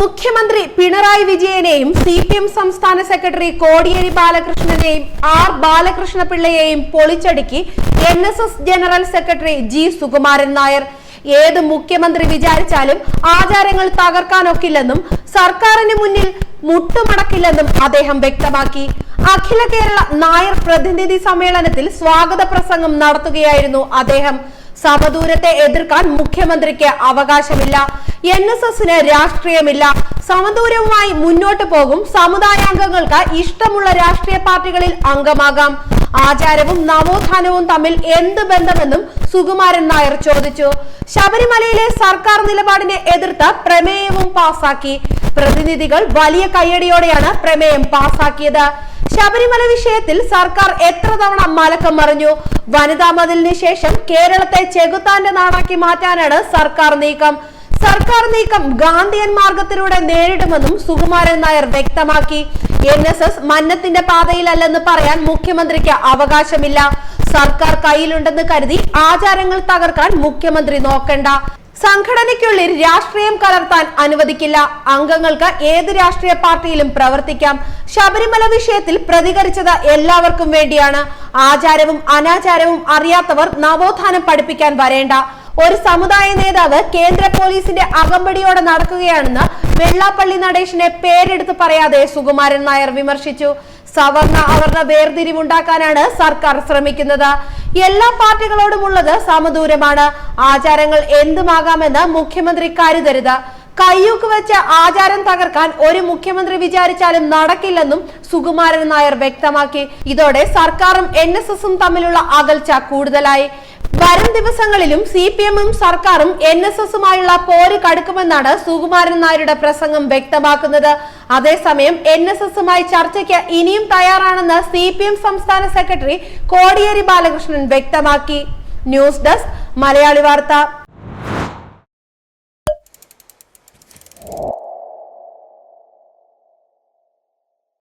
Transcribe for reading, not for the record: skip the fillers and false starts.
മുഖ്യമന്ത്രി പിണറായി വിജയനെയും CPM സംസ്ഥാന സെക്രട്ടറി കോടിയേരി ബാലകൃഷ്ണനെയും R ബാലകൃഷ്ണപിള്ളയെയും പൊളിച്ചടുക്കി NSS general secretary G Sukumaran Nair. ഏത് മുഖ്യമന്ത്രി വിചാരിച്ചാലും ആചാരങ്ങൾ തകർക്കാനൊക്കില്ലെന്നും സർക്കാരിന് മുന്നിൽ മുട്ടുമടക്കില്ലെന്നും അദ്ദേഹം വ്യക്തമാക്കി. അഖില കേരള നായർ പ്രതിനിധി സമ്മേളനത്തിൽ സ്വാഗത പ്രസംഗം നടത്തുകയായിരുന്നു അദ്ദേഹം. സമദൂരത്തെ എതിർക്കാൻ മുഖ്യമന്ത്രിക്ക് അവകാശമില്ല. NSSന് രാഷ്ട്രീയമില്ല. സമദൂരവുമായി മുന്നോട്ട് പോകും. സമുദായാംഗങ്ങൾക്ക് ഇഷ്ടമുള്ള രാഷ്ട്രീയ പാർട്ടികളിൽ അംഗമാകാം. ആചാരവും നവോത്ഥാനവും തമ്മിൽ എന്ത് ബന്ധമെന്നും സുകുമാരൻ നായർ ചോദിച്ചു. ശബരിമലയിലെ സർക്കാർ നിലപാടിനെ എതിർത്ത് പ്രമേയവും പാസാക്കി. പ്രതിനിധികൾ വലിയ കയ്യടിയോടെയാണ് പ്രമേയം പാസാക്കിയത്. ശബരിമല വിഷയത്തിൽ സർക്കാർ എത്ര തവണ മലക്കം മറിഞ്ഞു. വനിതാ മതിലിന് ശേഷം കേരളത്തെ ചെകുത്താന്റെ നാടാക്കി മാറ്റാനാണ് സർക്കാർ നീക്കം. സർക്കാർ നീക്കം ഗാന്ധിയൻ മാർഗത്തിലൂടെ നേരിടുമെന്നും സുകുമാരൻ നായർ വ്യക്തമാക്കി. NSS മന്നത്തിന്റെ പാതയിലല്ലെന്ന് പറയാൻ മുഖ്യമന്ത്രിക്ക് അവകാശമില്ല. സർക്കാർ കയ്യിലുണ്ടെന്ന് കരുതി ആചാരങ്ങൾ തകർക്കാൻ മുഖ്യമന്ത്രി നോക്കണ്ട. സംഘടനയ്ക്കുള്ളിൽ രാഷ്ട്രീയം കലർത്താൻ അനുവദിക്കില്ല. അംഗങ്ങൾക്ക് ഏത് രാഷ്ട്രീയ പാർട്ടിയിലും പ്രവർത്തിക്കാം. ശബരിമല വിഷയത്തിൽ പ്രതികരിച്ചത് എല്ലാവർക്കും വേണ്ടിയാണ്. ആചാരവും അനാചാരവും അറിയാത്തവർ നവോത്ഥാനം പഠിപ്പിക്കാൻ വരേണ്ട. ഒരു സമുദായ നേതാവ് കേന്ദ്ര പോലീസിന്റെ അകമ്പടിയോടെ നടക്കുകയാണെന്ന് വെള്ളാപ്പള്ളി നടേശനെ പേരെടുത്ത് പറയാതെ സുകുമാരൻ നായർ വിമർശിച്ചു. സവർണ അവർണ വേർതിരിവുണ്ടാക്കാനാണ് സർക്കാർ ശ്രമിക്കുന്നത്. എല്ലാ പാർട്ടികളോടുമുള്ളത് സമദൂരമാണ്. ആചാരങ്ങൾ എന്തുമാകാമെന്ന് മുഖ്യമന്ത്രി കരുതരുത്. കയ്യൂക്ക് വെച്ച് ആചാരം തകർക്കാൻ ഒരു മുഖ്യമന്ത്രി വിചാരിച്ചാലും നടക്കില്ലെന്നും സുകുമാരൻ നായർ വ്യക്തമാക്കി. ഇതോടെ സർക്കാരും NSSും തമ്മിലുള്ള അകൽച്ച കൂടുതലായി. വരും ദിവസങ്ങളിലും CPMും സർക്കാരും NSSുമായുള്ള പോര് കടുക്കുമെന്നാണ് സുകുമാരൻ നായരുടെ പ്രസംഗം വ്യക്തമാക്കുന്നത്. അതേസമയം NSSുമായി ചർച്ചയ്ക്ക് ഇനിയും തയ്യാറാണെന്ന് CPM സംസ്ഥാന സെക്രട്ടറി കോടിയേരി ബാലകൃഷ്ണൻ വ്യക്തമാക്കി. ന്യൂസ് ഡെസ്ക് മലയാളി വാർത്ത.